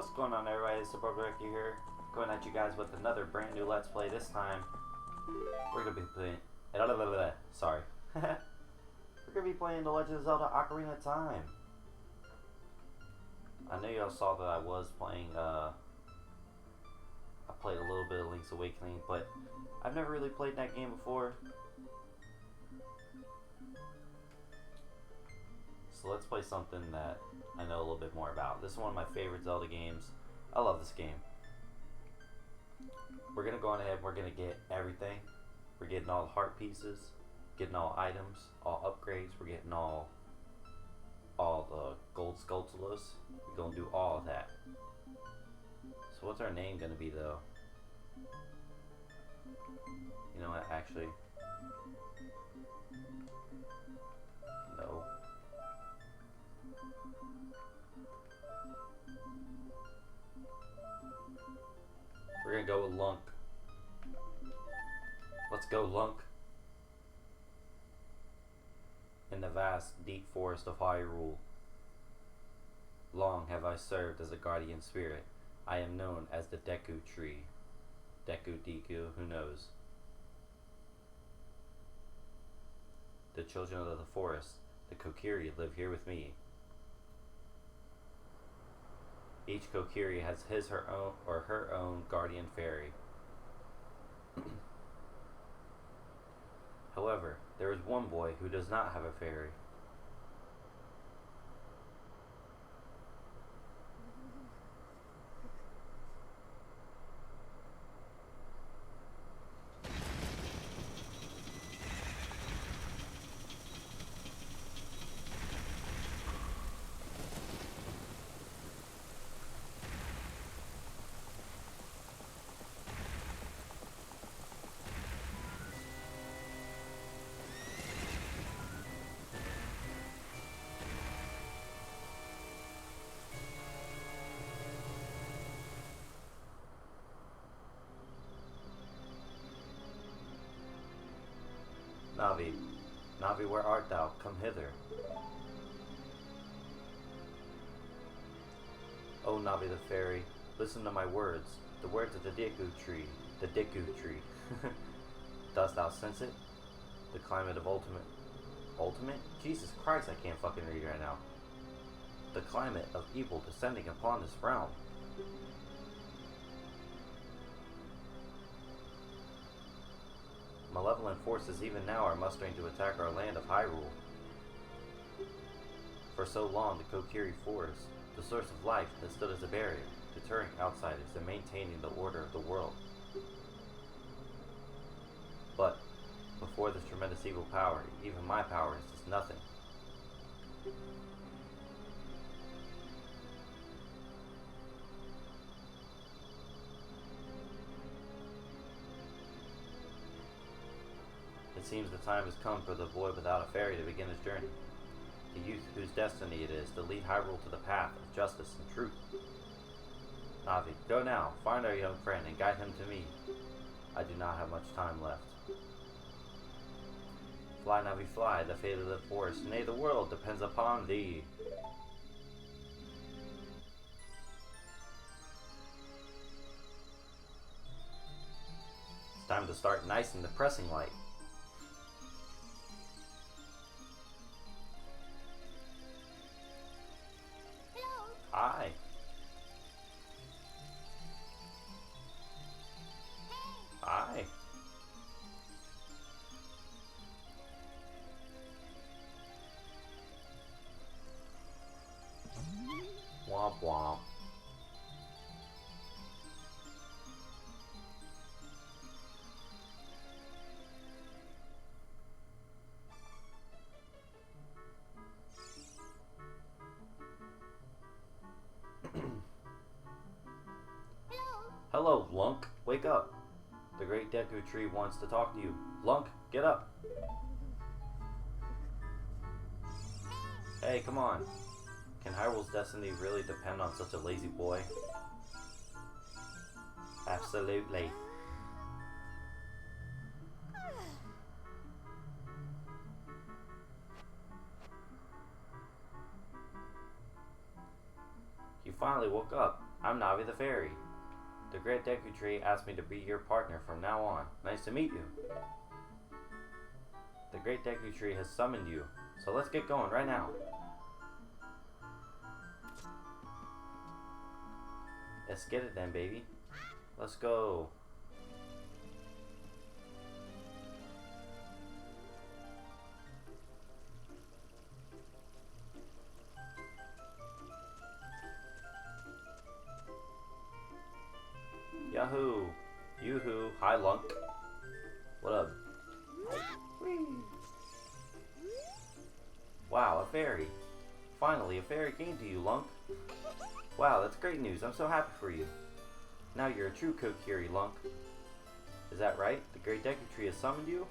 What's going on, everybody? It's Ricky here, going at you guys with another brand new Let's Play. This time, we're gonna be playing. Sorry, we're gonna be playing The Legend of Zelda: Ocarina of Time. I know y'all saw that I was playing. I played a little bit of Link's Awakening, but I've never really played that game before. So let's play something that I know a little bit more about. This is one of my favorite Zelda games. I love this game. We're gonna go on ahead. We're gonna get everything. We're getting all the heart pieces, getting all items, all upgrades. We're getting all the gold sculptulas. We're gonna do all of that. So what's our name gonna be though? You know what? Actually, no. We're gonna go with Lunk. Let's go, Lunk. In the vast, deep forest of Hyrule, long have I served as a guardian spirit. I am known as the Deku Tree. Deku, who knows? The children of the forest, the Kokiri, live here with me. Each Kokiri has his, her own, or her own guardian fairy. However, there is one boy who does not have a fairy. Navi, where art thou? Come hither. O Navi the fairy, listen to my words, the words of the Deku Tree. The Deku Tree. Dost thou sense it? The climate of ultimate? Jesus Christ, I can't fucking read right now. The climate of evil descending upon this realm. Malevolent forces even now are mustering to attack our land of Hyrule. For so long, the Kokiri Forest, the source of life, has stood as a barrier, deterring outsiders and maintaining the order of the world. But, before this tremendous evil power, even my power is just nothing. It seems the time has come for the boy without a fairy to begin his journey. The youth whose destiny it is to lead Hyrule to the path of justice and truth. Navi, go now, find our young friend and guide him to me. I do not have much time left. Fly, Navi, fly, the fate of the forest, nay, the world depends upon thee. It's time to start nice and depressing light. Hi. Hi. Womp womp. Hello, Lunk. Wake up. The great Deku Tree wants to talk to you. Lunk, get up. Hey, come on. Can Hyrule's destiny really depend on such a lazy boy? Absolutely. You finally woke up. I'm Navi the fairy. The Great Deku Tree asked me to be your partner from now on. Nice to meet you. The Great Deku Tree has summoned you, so let's get going right now. Let's get it then, baby. Let's go. Yahoo! Yoo-hoo! Hi, Lunk. What up? Whee. Wow, a fairy. Finally, a fairy came to you, Lunk. Wow, that's great news. I'm so happy for you. Now you're a true Kokiri, Lunk. Is that right? The Great Deku Tree has summoned you?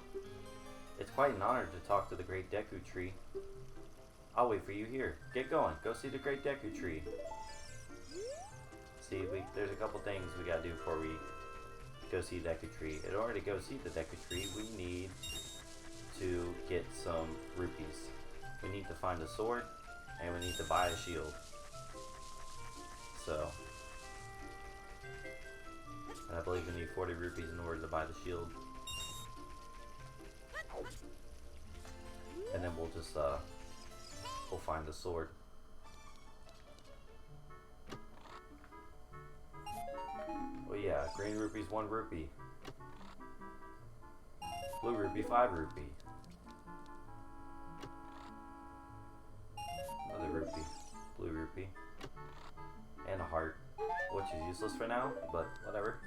It's quite an honor to talk to the Great Deku Tree. I'll wait for you here. Get going. Go see the Great Deku Tree. See, there's a couple things we gotta do before we go see Deku Tree. In order to go see the Deku Tree, we need to get some rupees. We need to find a sword, and we need to buy a shield. So, and I believe we need 40 rupees in order to buy the shield. And then we'll just, we'll find the sword. Oh yeah, green rupees 1 rupee. Blue rupee 5 rupee. Another rupee. Blue rupee. And a heart, which is useless for now, but whatever.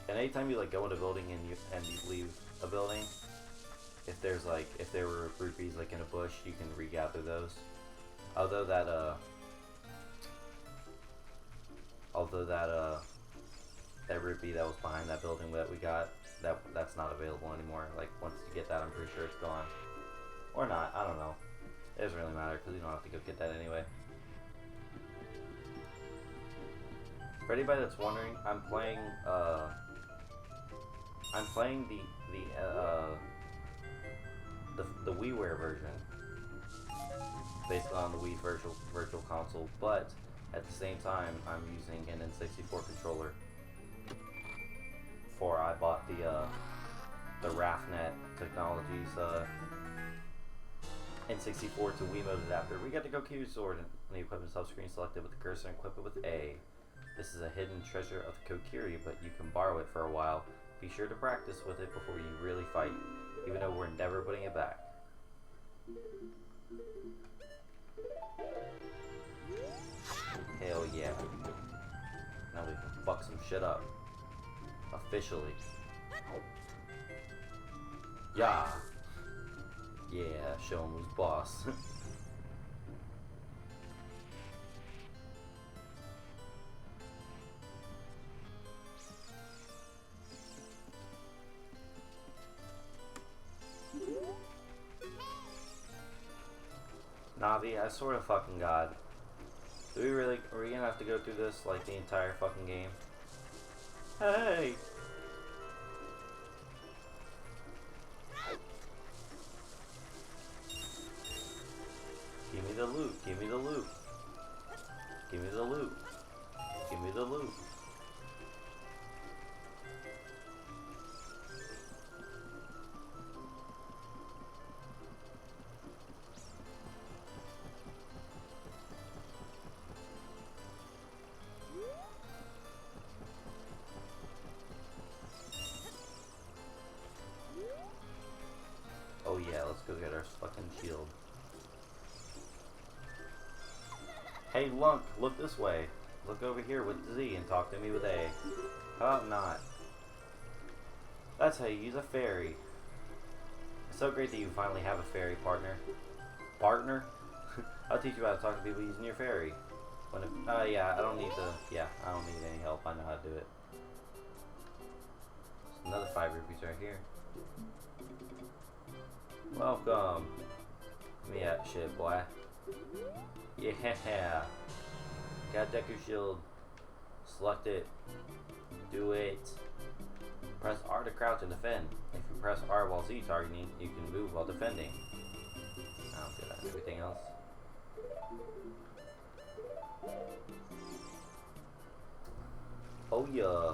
And anytime you like go in a building and you leave a building, if there were rupees like in a bush, you can regather those. Although that rupee that was behind that building that we got, that's not available anymore. Like once you get that, I'm pretty sure it's gone, or not. I don't know. It doesn't really matter because you don't have to go get that anyway. For anybody that's wondering, I'm playing the WiiWare version, based on the Wii Virtual Console, but at the same time I'm using an N64 controller. Before I bought the RAFnet Technologies N64 to Wiimote adapter. We got the Goku sword and the equipment subscreen selected with the cursor and equip it with A. This is a hidden treasure of the Kokiri, but you can borrow it for a while. Be sure to practice with it before you really fight, even though we're never putting it back. Hell yeah. Now we can fuck some shit up. Officially. Yeah. Yeah, show him who's boss. Navi, I swear to fucking God. Are we gonna have to go through this like the entire fucking game? Hey! Give me the loot, give me the loot. Give me the loot. Give me the loot. Oh yeah, let's go get our fucking shield. Hey Lunk, look this way. Look over here with Z and talk to me with A. How about not? That's how you use a fairy. It's so great that you finally have a fairy partner. Partner? I'll teach you how to talk to people using your fairy. Yeah, I don't need any help. I know how to do it. There's another 5 rupees right here. Welcome. Give me that shit, boy. Yeah. Got Deku Shield. Select it. Do it. Press R to crouch and defend. If you press R while Z targeting, you can move while defending. I'm good at everything. Oh yeah.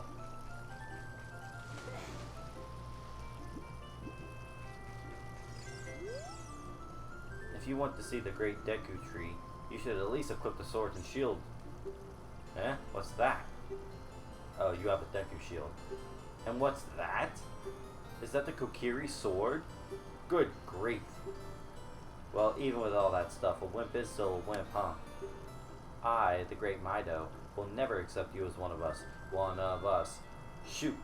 If you want to see the great Deku Tree, you should at least equip the sword and shield. Eh? What's that? Oh, you have a Deku shield. And what's that? Is that the Kokiri sword? Good grief. Well, even with all that stuff, a wimp is still a wimp, huh? I, the great Mido, will never accept you as one of us. One of us. Shoot.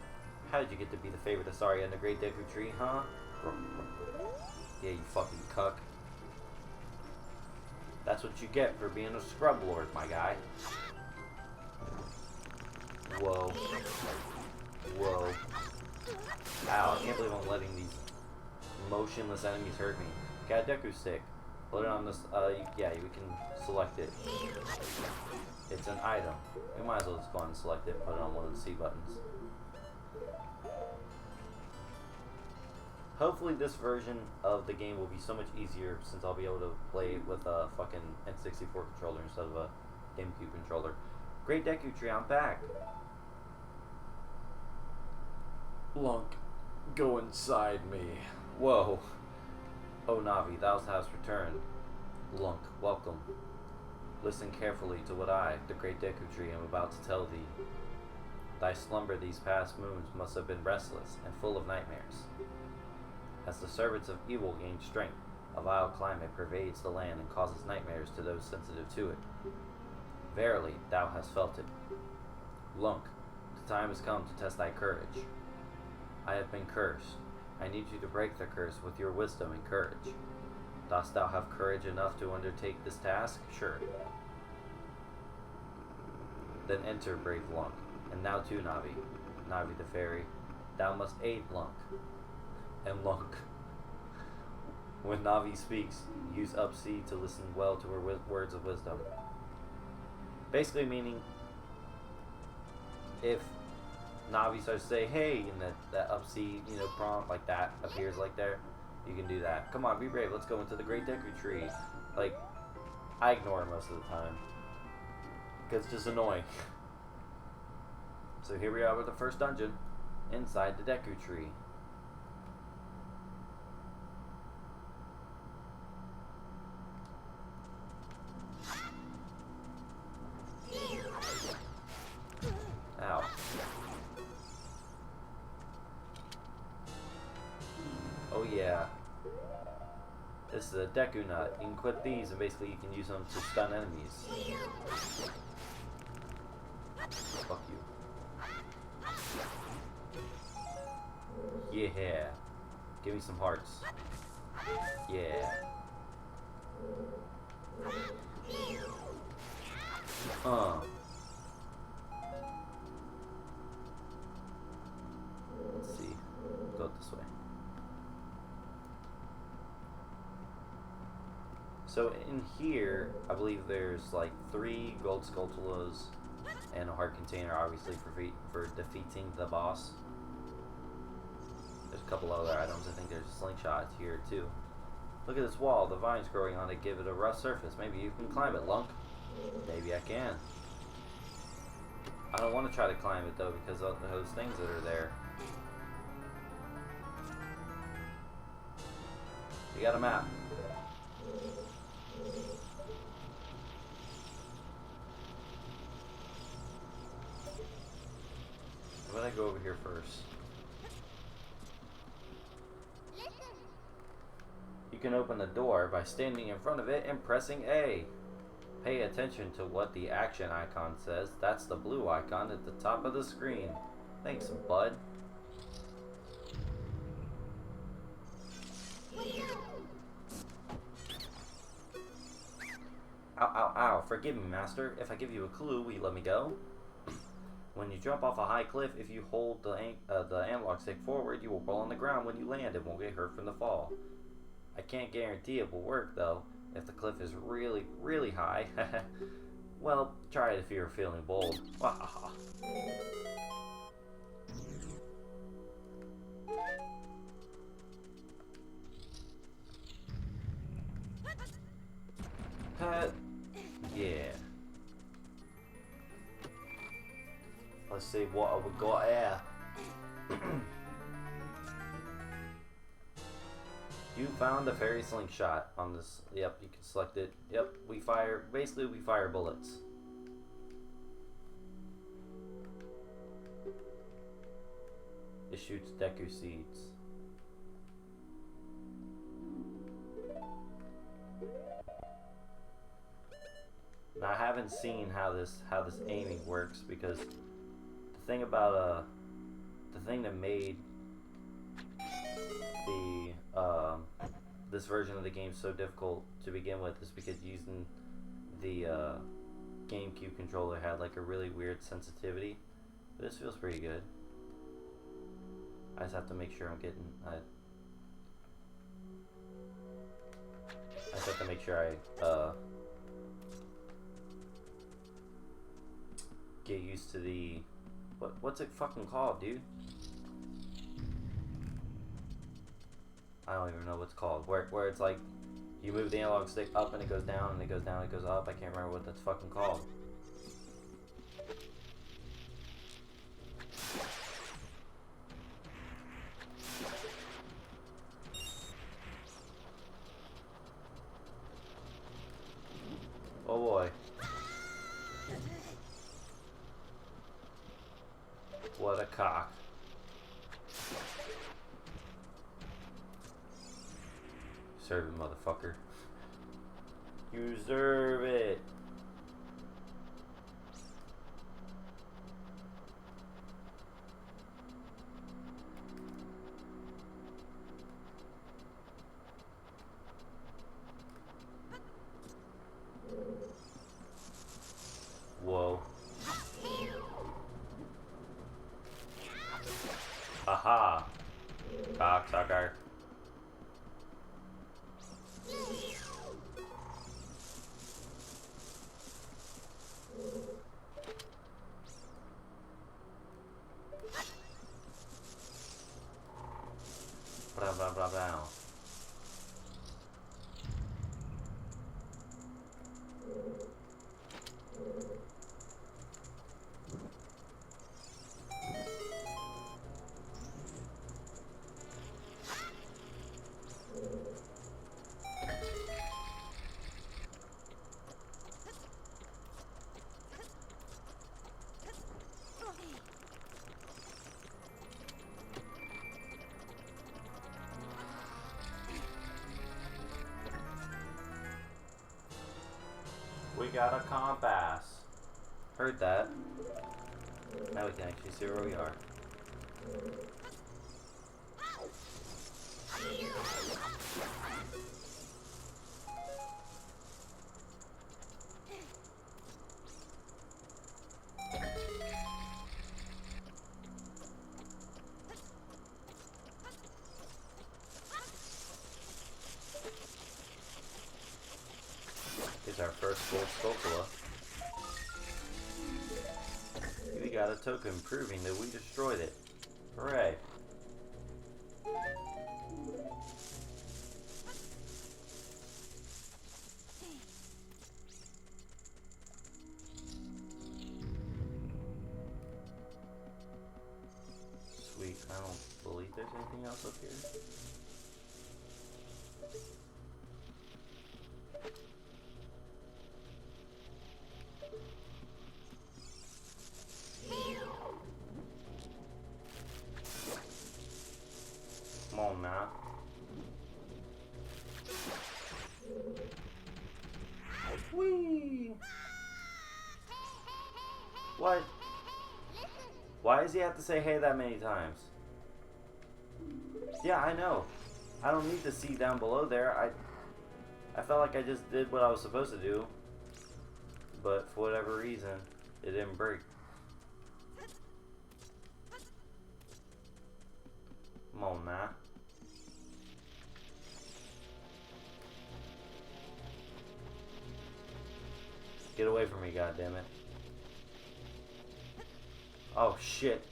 How did you get to be the favorite of Saria and the great Deku Tree, huh? Yeah, you fucking cuck. That's what you get for being a scrub lord, my guy. Whoa. Whoa. Ow, I can't believe I'm letting these motionless enemies hurt me. Got a Deku stick. Put it on this, yeah, we can select it. It's an item. We might as well just go on and select it and put it on one of the C buttons. Hopefully this version of the game will be so much easier since I'll be able to play it with a fucking N64 controller instead of a GameCube controller. Great Deku Tree, I'm back. Lunk, go inside me. Whoa. Oh Navi, thou hast returned. Lunk, welcome. Listen carefully to what I, the great Deku Tree, am about to tell thee. Thy slumber these past moons must have been restless and full of nightmares. As the servants of evil gain strength, a vile climate pervades the land and causes nightmares to those sensitive to it. Verily, thou hast felt it. Lunk, the time has come to test thy courage. I have been cursed. I need you to break the curse with your wisdom and courage. Dost thou have courage enough to undertake this task? Sure. Then enter, brave Lunk, and thou too, Navi. Navi the fairy, thou must aid Lunk. And Lunk. When Navi speaks, use up C to listen well to her words of wisdom. Basically meaning, if Navi starts to say, hey, and that up C, prompt like that appears like there, you can do that. Come on, be brave, let's go into the great Deku Tree. Like, I ignore it most of the time. Because it's just annoying. So here we are with the first dungeon, inside the Deku Tree. Ow. Oh yeah. This is a Deku Nut. You can equip these and basically you can use them to stun enemies. Fuck you. Yeah. Give me some hearts. Yeah. Let's see. Go this way. So in here, I believe there's like 3 gold Skulltulas and a heart container, obviously for defeating the boss. There's a couple other items. I think there's a slingshot here too. Look at this wall. The vines growing on it give it a rough surface. Maybe you can climb it, Lunk. Maybe I can. I don't want to try to climb it though because of those things that are there. You got a map. I'm gonna go over here first. You can open the door by standing in front of it and pressing A. Pay attention to what the action icon says. That's the blue icon at the top of the screen. Thanks, bud. Ow, ow, ow. Forgive me, master. If I give you a clue, will you let me go? When you jump off a high cliff, if you hold the analog stick forward, you will roll on the ground when you land and won't get hurt from the fall. I can't guarantee it will work, though. If the cliff is really, really high, well, try it if you're feeling bold. Wahaha. Yeah. Let's see what we got here. You found the fairy slingshot on this. Yep, you can select it. Yep, we fire. Basically, we fire bullets. It shoots Deku seeds. Now I haven't seen how this aiming works, because the thing about the thing that made the this version of the game so difficult to begin with is because using the GameCube controller had like a really weird sensitivity. But this feels pretty good. I just have to make sure I'm getting I just have to make sure I get used to the what's it fucking called, dude? I don't even know what's called. Where it's like you move the analog stick up and it goes down and it goes down and it goes up. I can't remember what that's fucking called. Oh boy. What a cock. Serve it, motherfucker. You deserve it. Whoa. Aha. Cocksucker. Blah blah blah blah. We got a compass. Heard that. Now we can actually see where we are. Here's our first gold Scopola. We got a token proving that we destroyed it. Hooray. Sweet, I don't believe there's anything else up here. Come on now. Whee! What? Why does he have to say hey that many times? Yeah, I know. I don't need to see down below there. I felt like I just did what I was supposed to do. But for whatever reason, it didn't break. Come on now. Get away from me, goddammit. Oh shit.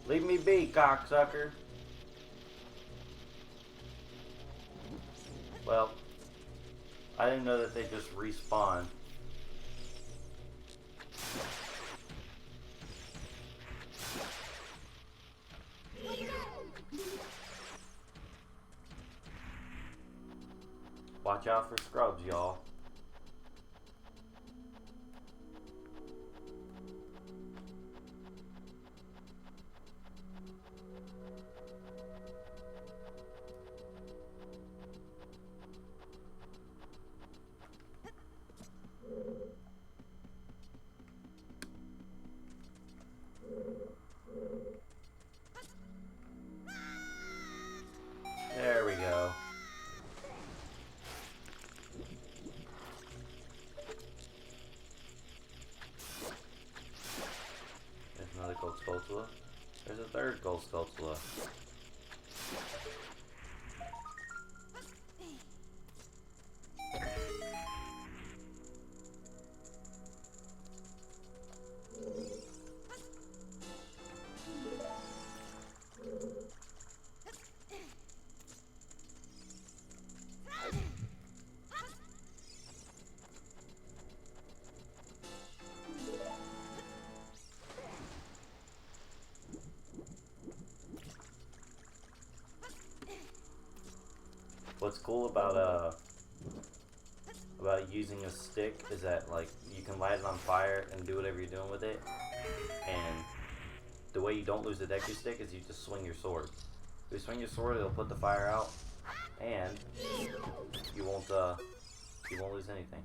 Leave me be, cocksucker. Well, I didn't know that they just respawn. Watch out for scrubs, y'all. There we go. There's another gold sculptula. There's a third gold sculptula. What's cool about using a stick is that like you can light it on fire and do whatever you're doing with it, and the way you don't lose the Deku stick is you just swing your sword. If you swing your sword, it'll put the fire out, and you won't lose anything.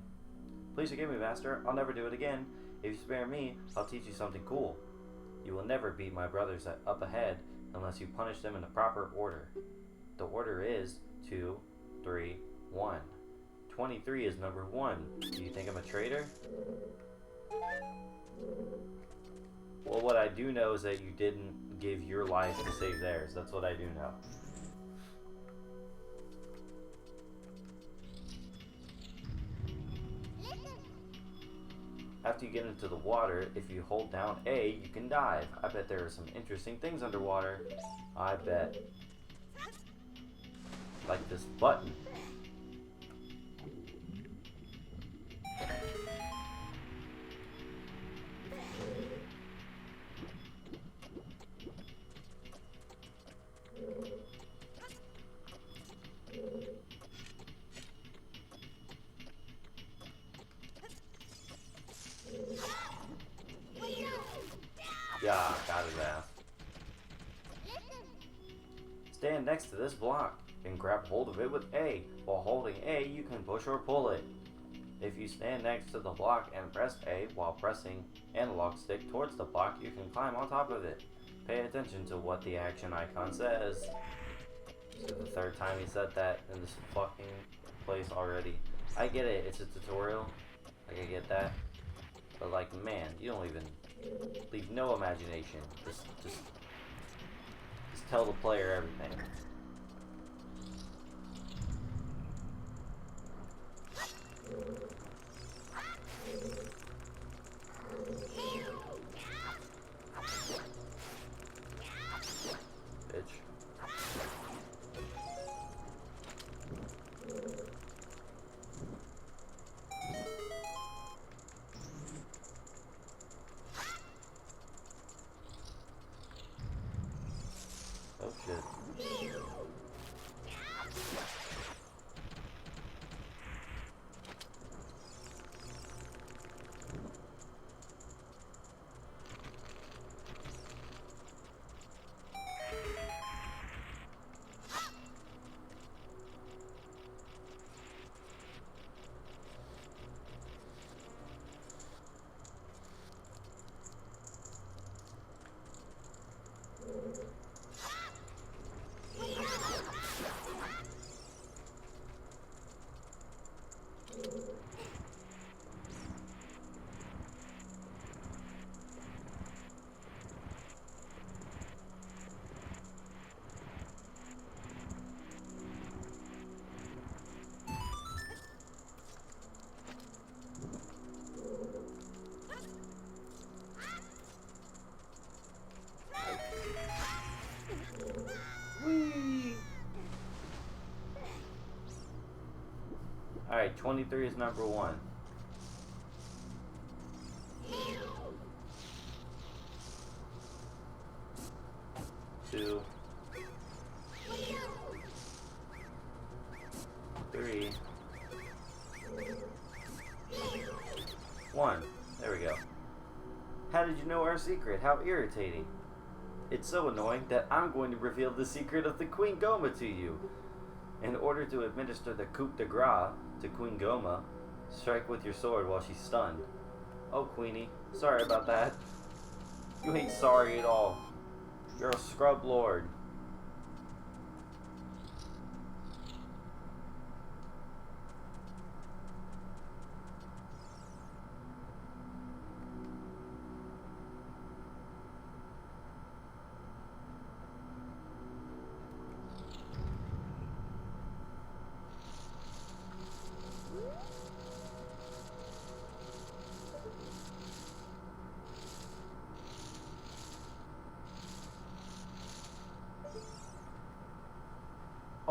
Please forgive me, Master. I'll never do it again. If you spare me, I'll teach you something cool. You will never beat my brothers up ahead unless you punish them in the proper order. The order is 2, 3, 1. 23 is number 1. Do you think I'm a traitor? Well, what I do know is that you didn't give your life to save theirs. That's what I do know. After you get into the water, if you hold down A, you can dive. I bet there are some interesting things underwater. I bet. Like this button. Yeah, got his ass. Stand next to this block and grab hold of it with A. While holding A, you can push or pull it. If you stand next to the block and press A while pressing analog stick towards the block, you can climb on top of it. Pay attention to what the action icon says. So the third time he said that in this fucking place already. I get it, it's a tutorial. Like, I get that. But like, man, you don't even leave no imagination. Just tell the player everything. Bitch. Oh shit. Alright, 23 is number 1. 2, 3, 1. There we go. How did you know our secret? How irritating. It's so annoying that I'm going to reveal the secret of the Queen Goma to you. In order to administer the coup de grace to Queen Goma, strike with your sword while she's stunned. Oh, Queenie, sorry about that. You ain't sorry at all. You're a scrub lord.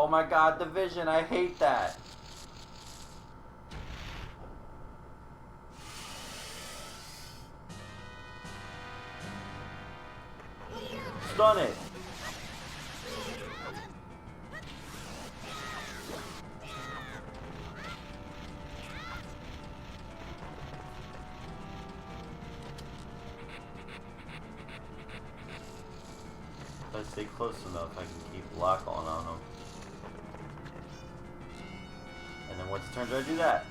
Oh my god, division, I hate that. Stun it. If I stay close enough, I can keep lock on him. And then once it turns, I do that.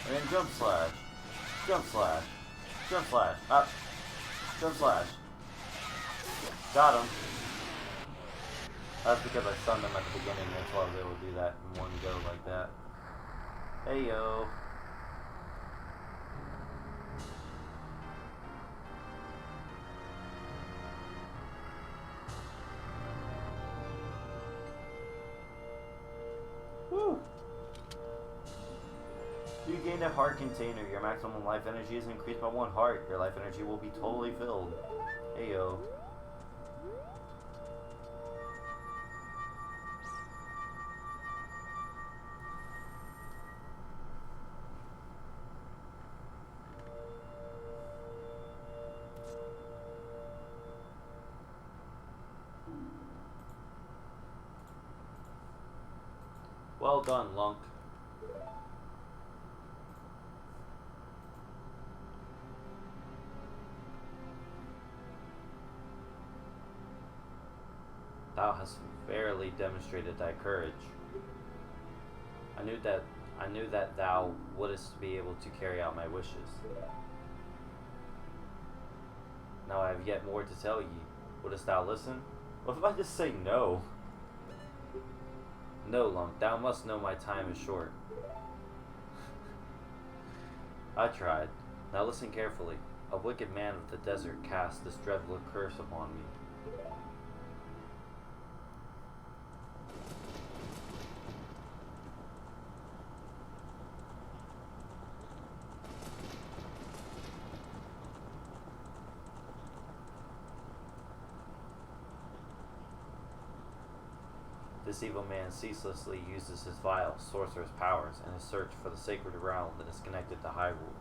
And then jump slash. Jump slash. Jump slash. Up. Jump slash. Got him. That's because I stunned him at the beginning. That's why I was able to do that in one go like that. Hey yo. Woo! You gain a heart container. Your maximum life energy is increased by 1 heart. Your life energy will be totally filled. Hey yo. Well done, Lunk. Thou hast fairly demonstrated thy courage. I knew that thou wouldst be able to carry out my wishes. Now I have yet more to tell ye. Wouldst thou listen? What if I just say no? No, Lunk, thou must know my time is short. I tried. Now listen carefully. A wicked man of the desert cast this dreadful curse upon me. This evil man ceaselessly uses his vile sorcerer's powers in his search for the sacred realm that is connected to Hyrule.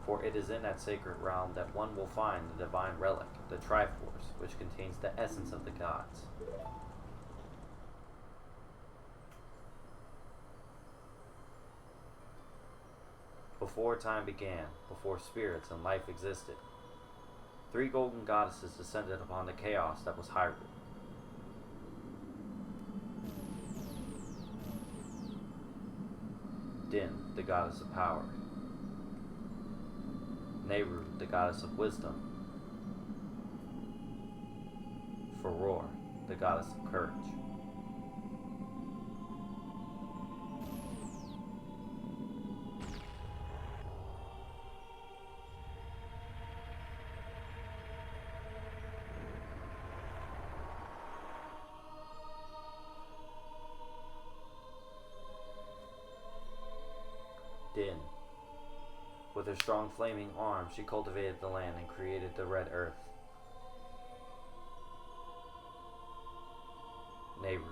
For it is in that sacred realm that one will find the divine relic, the Triforce, which contains the essence of the gods. Before time began, before spirits and life existed, 3 golden goddesses descended upon the chaos that was Hyrule. Din, the goddess of power. Nehru, the goddess of wisdom. Furor, the goddess of courage. Din. With her strong flaming arm, she cultivated the land and created the Red Earth. Nehru.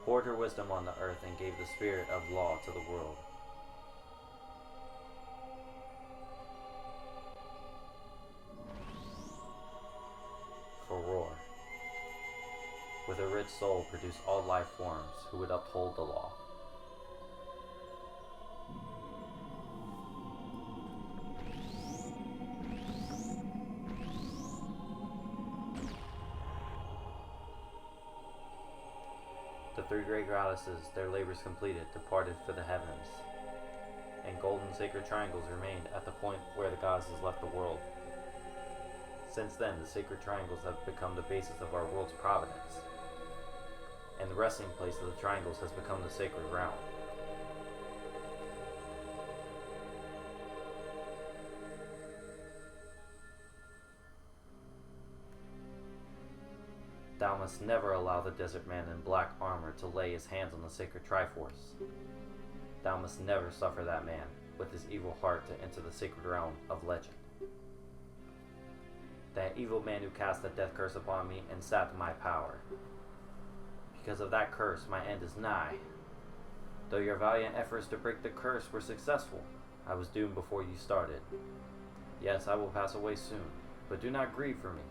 poured her wisdom on the earth, and gave the spirit of law to the world. For roar. With a rich soul produced all life forms who would uphold the law. The three great goddesses, their labors completed, departed for the heavens, and golden sacred triangles remained at the point where the goddesses left the world. Since then, the sacred triangles have become the basis of our world's providence, and the resting place of the triangles has become the sacred realm. Thou must never allow the desert man in black armor to lay his hands on the sacred Triforce. Thou must never suffer that man, with his evil heart, to enter the sacred realm of legend. That evil man who cast the death curse upon me and sapped my power. Because of that curse, my end is nigh. Though your valiant efforts to break the curse were successful, I was doomed before you started. Yes, I will pass away soon, but do not grieve for me.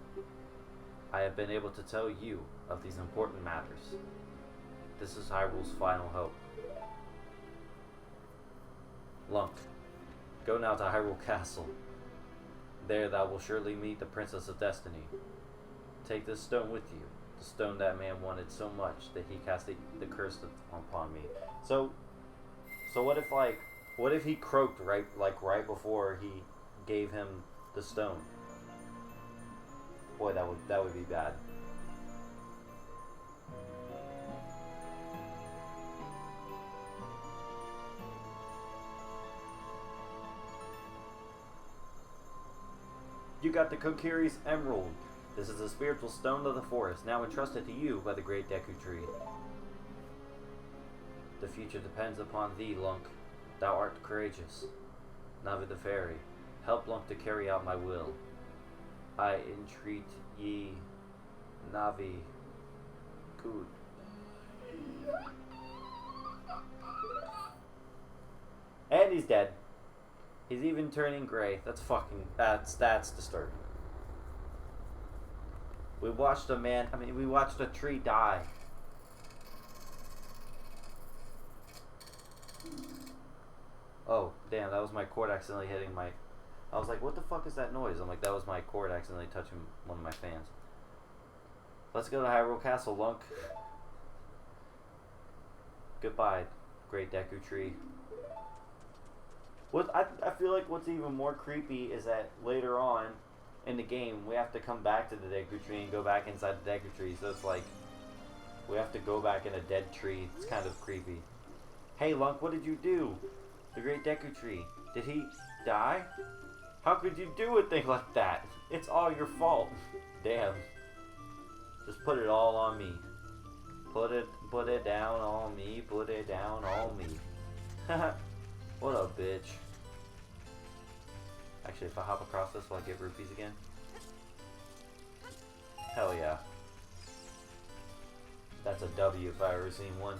I have been able to tell you of these important matters. This is Hyrule's final hope. Lunk, go now to Hyrule Castle. There thou will surely meet the Princess of Destiny. Take this stone with you, the stone that man wanted so much that he cast the curse upon me. So what if he croaked right before he gave him the stone? Boy, that would be bad. You got the Kokiri's Emerald. This is the spiritual stone of the forest, now entrusted to you by the great Deku Tree. The future depends upon thee, Lunk. Thou art courageous. Navi the Fairy, help Lunk to carry out my will. I entreat ye, Navi, good. And he's dead. He's even turning gray. That's disturbing. We watched a tree die. Oh, damn, that was my cord accidentally hitting my... I was like, what the fuck is that noise? I'm like, that was my cord accidentally touching one of my fans. Let's go to Hyrule Castle, Lunk. Goodbye, great Deku Tree. I feel like what's even more creepy is that later on in the game, we have to come back to the Deku Tree and go back inside the Deku Tree. So it's like, we have to go back in a dead tree. It's kind of creepy. Hey, Lunk, what did you do? The great Deku Tree. Did he die? How could you do a thing like that? It's all your fault. Damn. Just put it all on me. Put it down on me. Put it down on me. What a bitch. Actually, if I hop across this, will I get rupees again? Hell yeah. That's a W if I ever seen one.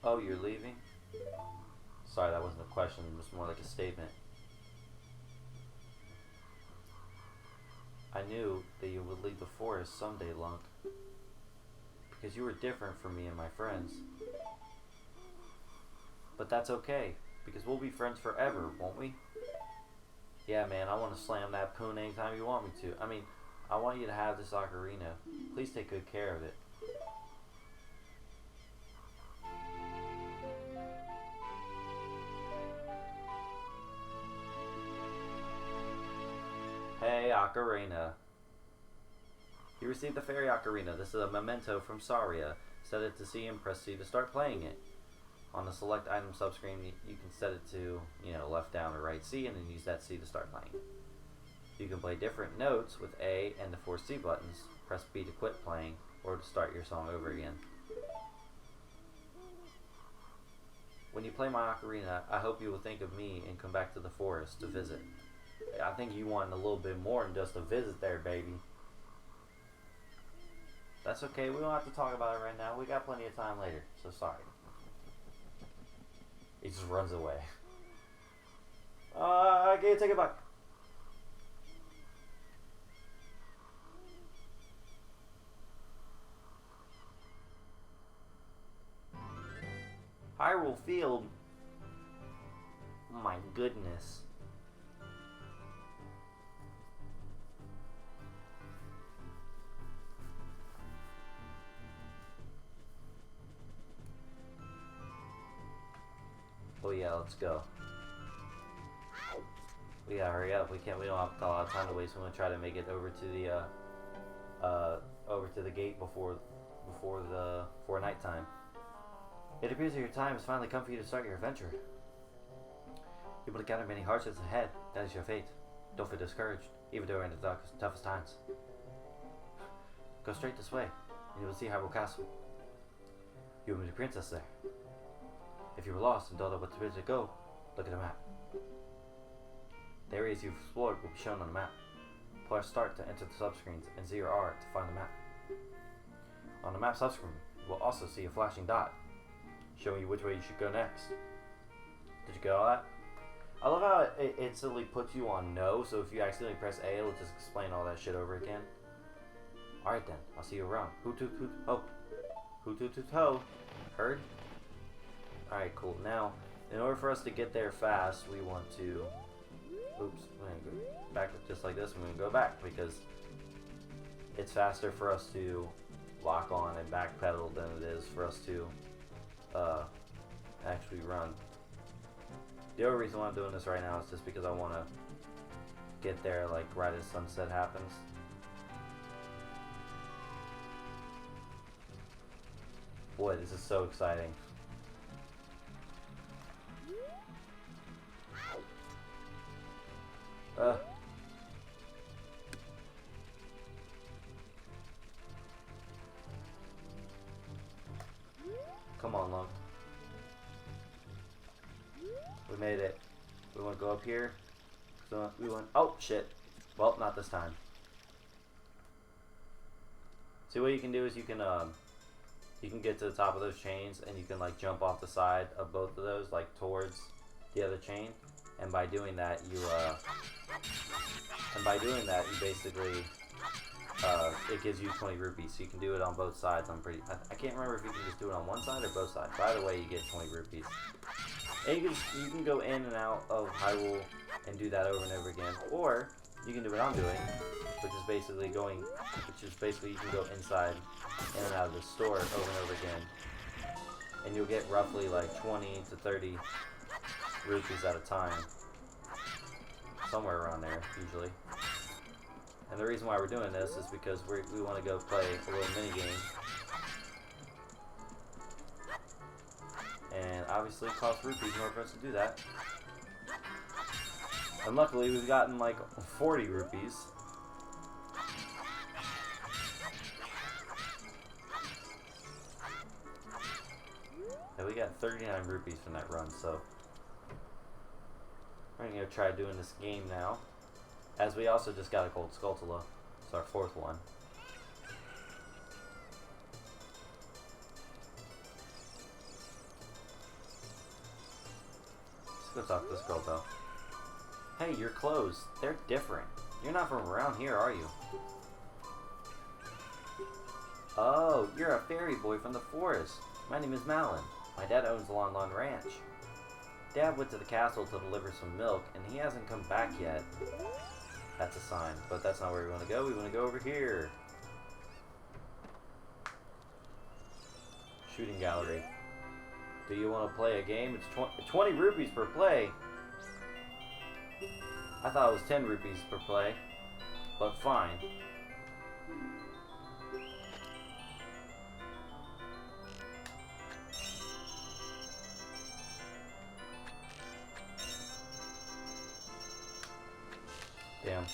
Oh, you're leaving? Sorry, that wasn't a question. It was more like a statement. I knew that you would leave the forest someday, Lunk. Because you were different from me and my friends. But that's okay, because we'll be friends forever, won't we? Yeah, man, I want to slam that poon anytime you want me to. I mean, I want you to have this ocarina. Please take good care of it. Hey, Ocarina. You received the Fairy Ocarina. This is a memento from Saria. Set it to C and press C to start playing it. On the select item subscreen, you can set it to, left down or right C, and then use that C to start playing. You can play different notes with A and the 4 C buttons. Press B to quit playing, or to start your song over again. When when you play my Ocarina, I hope you will think of me and come back to the forest to visit. I think you want a little bit more than just a visit there, baby. That's okay, we don't have to talk about it right now. We got plenty of time later, so sorry. He just runs away. I can't take it back. Hyrule Field. My goodness. Oh yeah, let's go. We gotta hurry up. We don't have a lot of time to waste. We're gonna try to make it over to the gate before nighttime. It appears that your time has finally come for you to start your adventure. You will encounter many hardships ahead. That is your fate. Don't feel discouraged, even during the darkest, toughest times. Go straight this way, and you will see Hyrule Castle. You will meet a princess there. If you were lost and don't know which way to go, look at the map. The areas you've explored will be shown on the map. Press start to enter the subscreens and Z or R to find the map. On the map subscreen, you will also see a flashing dot, showing you which way you should go next. Did you get all that? I love how it instantly puts you on no, so if you accidentally press A, it'll just explain all that shit over again. Alright then, I'll see you around. Hoot toot toot ho. Hoot toot toot ho. Heard? Alright, cool. Now, in order for us to get there fast, we want to... Oops, we're going to go back just like this. We're going to go back because it's faster for us to lock on and backpedal than it is for us to actually run. The only reason why I'm doing this right now is just because I want to get there like right as sunset happens. Boy, this is so exciting. Come on, Lunk. We made it. We want to go up here. So we went. Oh shit! Well, not this time. See, what you can do is you can get to the top of those chains and you can like jump off the side of both of those, like towards the other chain. And by doing that, you basically it gives you 20 rupees. So you can do it on both sides. I can't remember if you can just do it on one side or both sides. But either way, you get 20 rupees. And you can go in and out of Hyrule and do that over and over again, or you can do what I'm doing, which is basically you can go inside in and out of the store over and over again, and you'll get roughly like 20 to 30 rupees at a time, somewhere around there usually. And the reason why we're doing this is because we want to go play a little mini game. And obviously it costs rupees in order for us to do that. And luckily we've gotten like 40 rupees. And we got 39 rupees from that run, so we're gonna try doing this game now. As we also just got a gold Skulltula. It's our fourth one. Let's go talk to this girl though. Hey, your clothes, they're different. You're not from around here, are you? Oh, you're a fairy boy from the forest. My name is Malin. My dad owns the Lon Lon Ranch. Dad went to the castle to deliver some milk, and he hasn't come back yet. That's a sign, but that's not where we want to go. We want to go over here. Shooting gallery. Do you want to play a game? It's 20 rupees per play. I thought it was 10 rupees per play, but fine. Damn.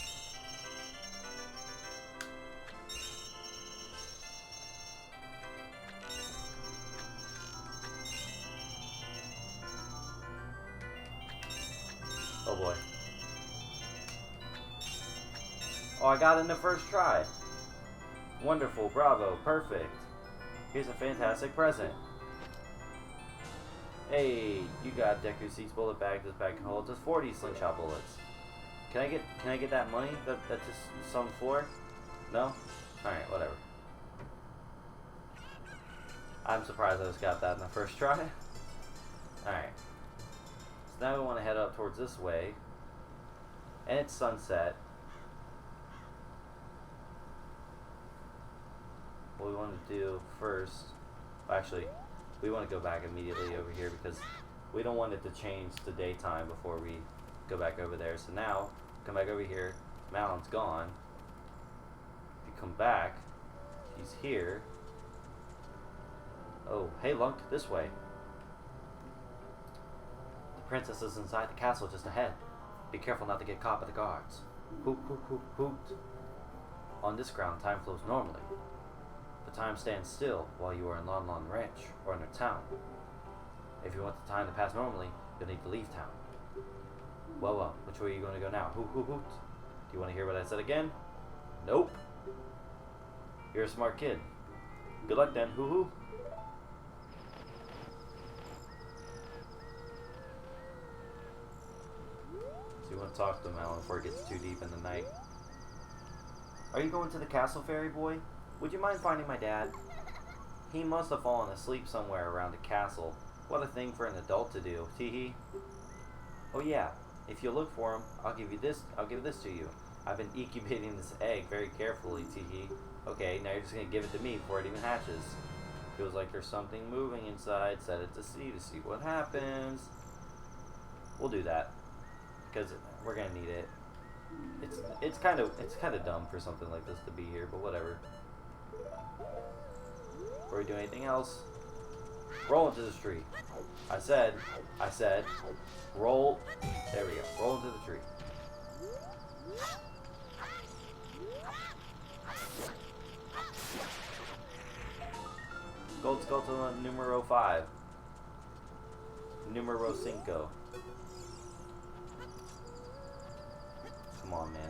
boy. Oh, I got it in the first try. Wonderful, bravo, perfect. Here's a fantastic present. Hey, you got Deku Seats bullet bag. This bag can hold just 40 slingshot bullets. Can I get that money that's just some for? No? Alright, whatever. I'm surprised I just got that in the first try. Alright. So now we want to head up towards this way. And it's sunset. What we want to do first... Actually, we want to go back immediately over here because we don't want it to change to daytime before we go back over there. So now, come back over here. Malon's gone. If you come back, he's here. Oh, hey Lunk, this way. The princess is inside the castle just ahead. Be careful not to get caught by the guards. Hoot, hoot, hoot, hoot. On this ground, time flows normally. But time stands still while you are in Lon Lon Ranch or in a town. If you want the time to pass normally, you'll need to leave town. Well, which way are you going to go now? Hoot, hoot, hoot. Do you want to hear what I said again? Nope. You're a smart kid. Good luck then, hoo hoo. So you want to talk to Malon before it gets too deep in the night. Are you going to the castle, fairy boy? Would you mind finding my dad? He must have fallen asleep somewhere around the castle. What a thing for an adult to do, teehee. Oh yeah, if you look for him, I'll give this to you. I've been incubating this egg very carefully, teehee. Okay, now you're just gonna give it to me before it even hatches. Feels like there's something moving inside. Set it to see what happens. We'll do that because we're gonna need it. It's kind of dumb for something like this to be here, but whatever. Before we do anything else, roll into this tree. I said, roll. There we go. Roll into the tree. Gold Skull numero 5. Numero 5. Come on, man.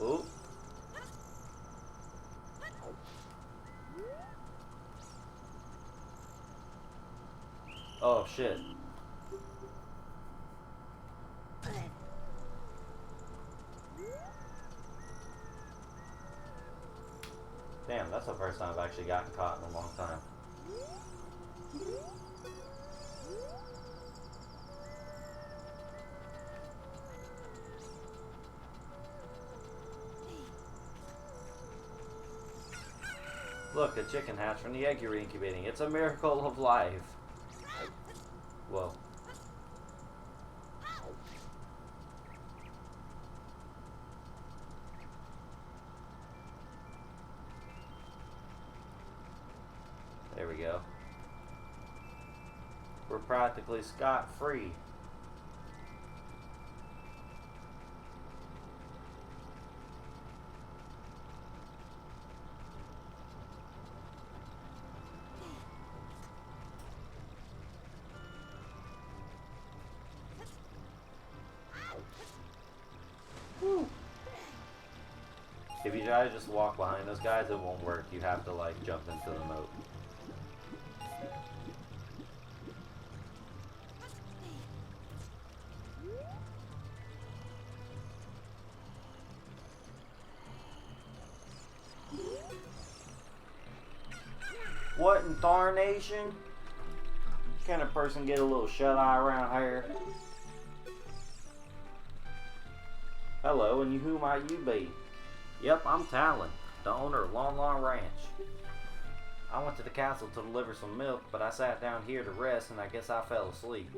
Ooh. Oh shit. Damn, that's the first time I've actually gotten caught in a long time. Look, a chicken hatched from the egg you're incubating. It's a miracle of life. Whoa. There we go. We're practically scot-free. Woo. If you try to just walk behind those guys, it won't work. You have to like jump into the moat. What in tarnation? Can a person get a little shut-eye around here? Hello, and who might you be? Yep, I'm Talon, the owner of Lon Lon Ranch. I went to the castle to deliver some milk, but I sat down here to rest and I guess I fell asleep.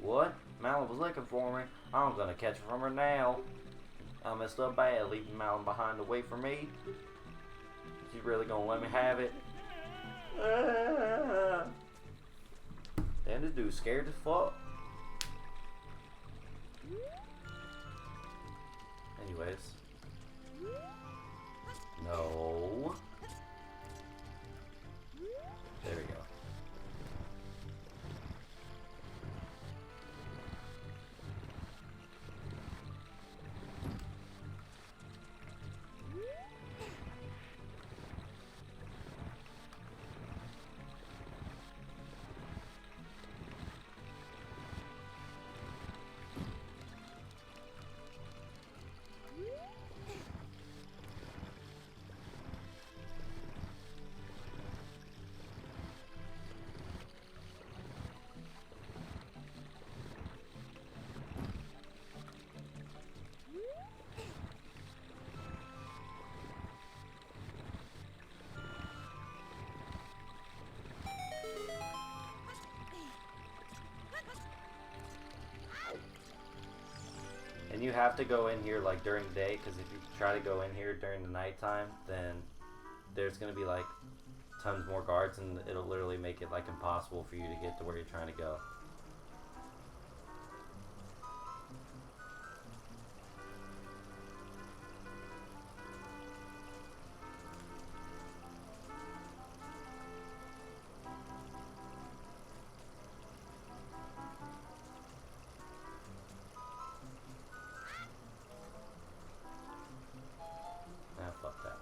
What? Malon was looking for me. I'm gonna catch her from her now. I messed up bad leaving Malon behind to wait for me. She's really gonna let me have it? Damn, this dude's scared as fuck. is. No. There we go. And you have to go in here like during the day, because if you try to go in here during the nighttime, then there's going to be like tons more guards, and it'll literally make it like impossible for you to get to where you're trying to go. Ah, fuck that.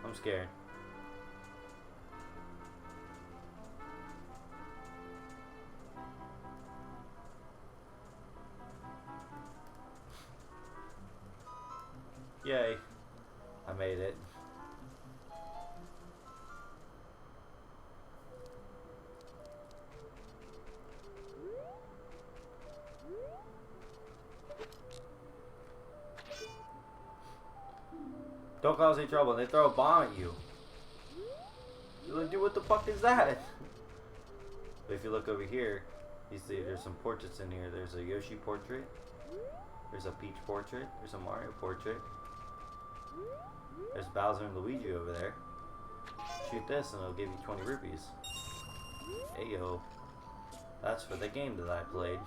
I'm scared. Yay. I made it. Don't cause any trouble, and they throw a bomb at you. You're like, dude, what the fuck is that? But if you look over here, you see there's some portraits in here. There's a Yoshi portrait. There's a Peach portrait. There's a Mario portrait. There's Bowser and Luigi over there. Shoot this and it'll give you 20 rupees. Ayo. That's for the game that I played.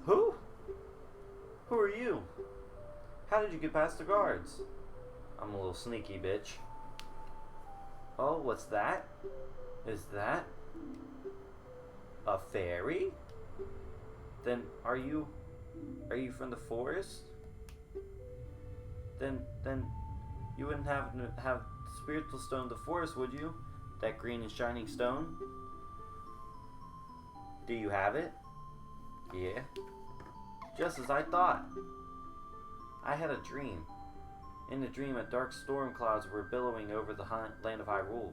Who? Who are you? How did you get past the guards? I'm a little sneaky bitch. Oh, what's that? Is that a fairy? Then are you from the forest? Then you wouldn't have spiritual stone of the forest, would you? That green and shining stone? Do you have it? Yeah. Just as I thought. I had a dream. In the dream, a dark storm clouds were billowing over the land of Hyrule,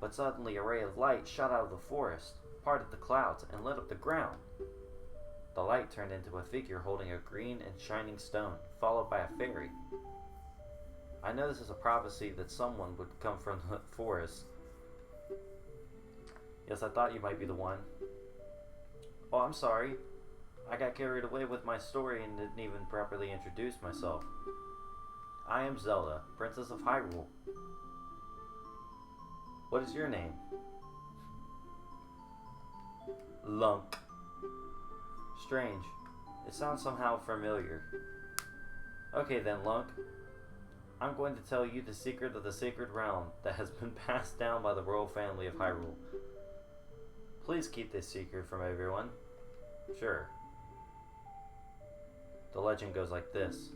but suddenly a ray of light shot out of the forest, parted the clouds, and lit up the ground. The light turned into a figure holding a green and shining stone, followed by a fairy. I know this is a prophecy that someone would come from the forest. Yes, I thought you might be the one. Oh, I'm sorry. I got carried away with my story and didn't even properly introduce myself. I am Zelda, Princess of Hyrule. What is your name? Lunk. Strange. It sounds somehow familiar. Okay then, Lunk. I'm going to tell you the secret of the sacred realm that has been passed down by the royal family of Hyrule. Please keep this secret from everyone. Sure. The legend goes like this.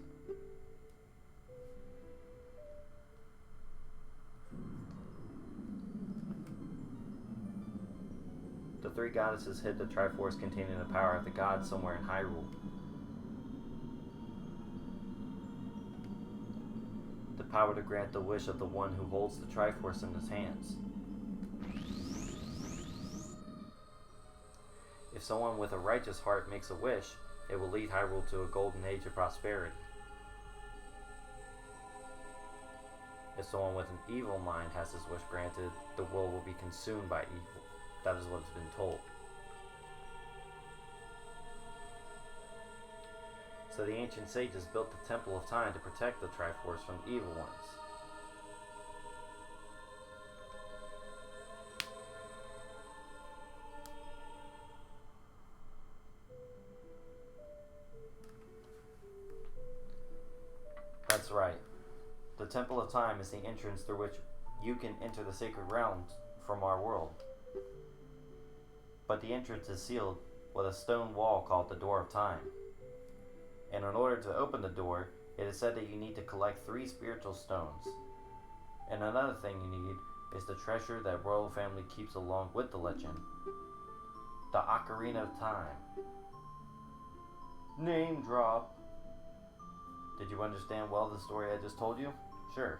The three goddesses hid the Triforce containing the power of the gods somewhere in Hyrule. The power to grant the wish of the one who holds the Triforce in his hands. If someone with a righteous heart makes a wish, it will lead Hyrule to a golden age of prosperity. If someone with an evil mind has his wish granted, the world will be consumed by evil. That is what has been told. So the ancient sages built the Temple of Time to protect the Triforce from the evil ones. That's right. The Temple of Time is the entrance through which you can enter the sacred realms from our world. But the entrance is sealed with a stone wall called the Door of Time. And in order to open the door, it is said that you need to collect 3 spiritual stones. And another thing you need is the treasure that royal family keeps along with the legend. The Ocarina of Time. Name drop. Did you understand well the story I just told you? Sure.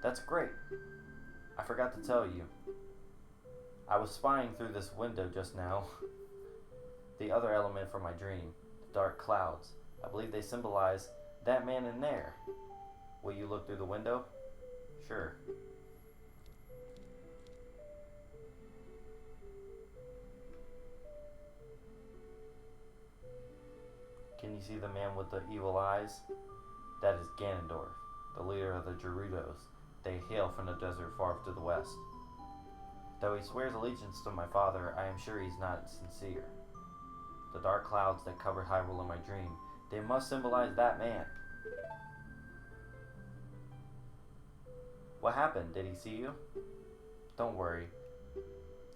That's great. I forgot to tell you. I was spying through this window just now. The other element from my dream, the dark clouds. I believe they symbolize that man in there. Will you look through the window? Sure. Can you see the man with the evil eyes? That is Ganondorf, the leader of the Gerudos. They hail from the desert far to the west. Though he swears allegiance to my father, I am sure he's not sincere. The dark clouds that covered Hyrule in my dream, they must symbolize that man. What happened? Did he see you? Don't worry.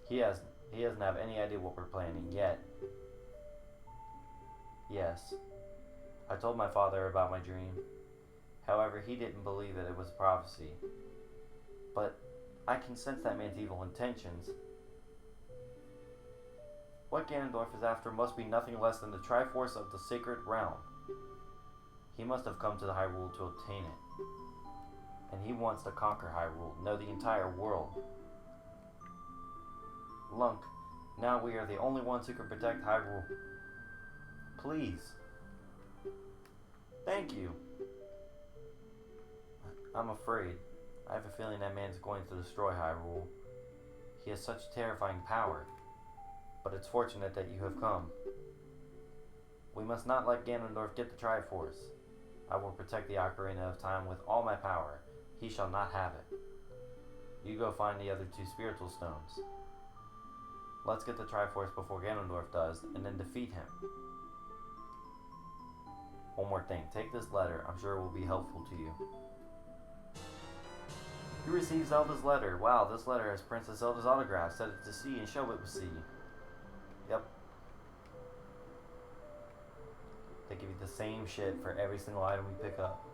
He doesn't have any idea what we're planning yet. Yes. I told my father about my dream. However, he didn't believe that it was prophecy. But I can sense that man's evil intentions. What Ganondorf is after must be nothing less than the Triforce of the Sacred Realm. He must have come to the Hyrule to obtain it. And he wants to conquer Hyrule, no, the entire world. Lunk, now we are the only ones who can protect Hyrule. Please. Thank you. I'm afraid. I have a feeling that man is going to destroy Hyrule. He has such terrifying power. But it's fortunate that you have come. We must not let Ganondorf get the Triforce. I will protect the Ocarina of Time with all my power. He shall not have it. You go find the other 2 spiritual stones. Let's get the Triforce before Ganondorf does, and then defeat him. One more thing. Take this letter. I'm sure it will be helpful to you. You received Zelda's letter. Wow, this letter has Princess Zelda's autograph. Set it to C and show it with C. Yep. They give you the same shit for every single item we pick up.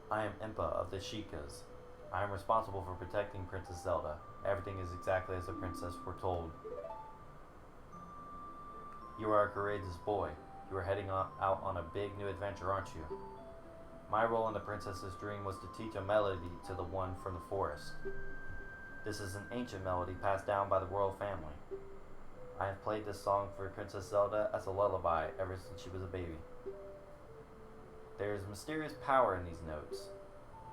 I am Impa of the Sheikahs. I am responsible for protecting Princess Zelda. Everything is exactly as the princess foretold. You are a courageous boy. You are heading out on a big new adventure, aren't you? My role in the princess's dream was to teach a melody to the one from the forest. This is an ancient melody passed down by the royal family. I have played this song for Princess Zelda as a lullaby ever since she was a baby. There is mysterious power in these notes.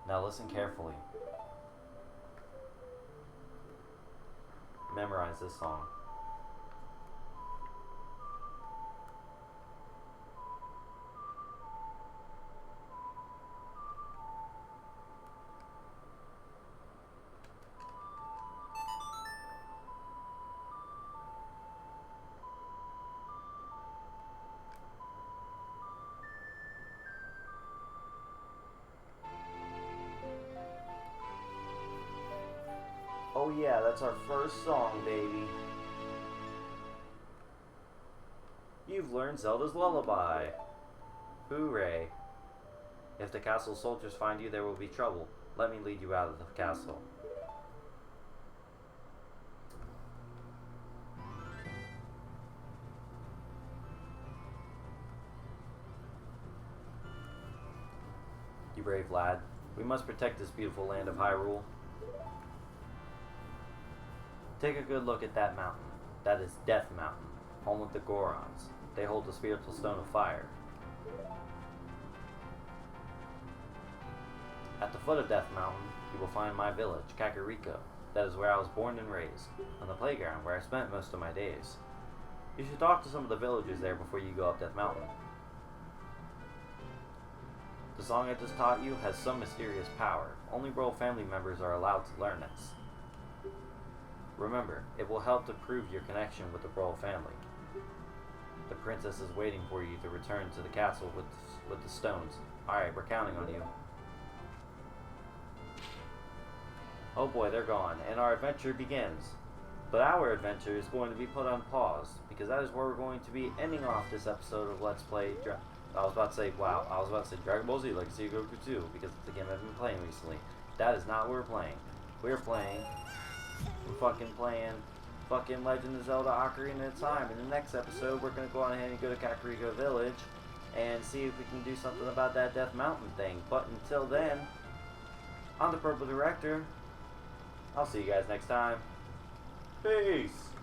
Now listen carefully. Memorize this song. Oh yeah, that's our first song, baby. You've learned Zelda's lullaby. Hooray. If the castle soldiers find you, there will be trouble. Let me lead you out of the castle. brave lad. We must protect this beautiful land of Hyrule. Take a good look at that mountain. That is Death Mountain, home of the Gorons. They hold the spiritual stone of fire. At the foot of Death Mountain, you will find my village, Kakariko. That is where I was born and raised, on the playground where I spent most of my days. You should talk to some of the villagers there before you go up Death Mountain. The song I just taught you has some mysterious power. Only royal family members are allowed to learn this. Remember, it will help to prove your connection with the royal family. The princess is waiting for you to return to the castle with the stones. Alright, we're counting on you. Oh boy, they're gone, and our adventure begins. But our adventure is going to be put on pause, because that is where we're going to be ending off this episode of Let's Play I was about to say Dragon Ball Z Legacy of Goku 2, because it's the game I've been playing recently. That is not what we're playing. We're playing Legend of Zelda Ocarina of Time. In the next episode, we're going to go on ahead and go to Kakariko Village and see if we can do something about that Death Mountain thing. But until then, I'm the Purple Director. I'll see you guys next time. Peace!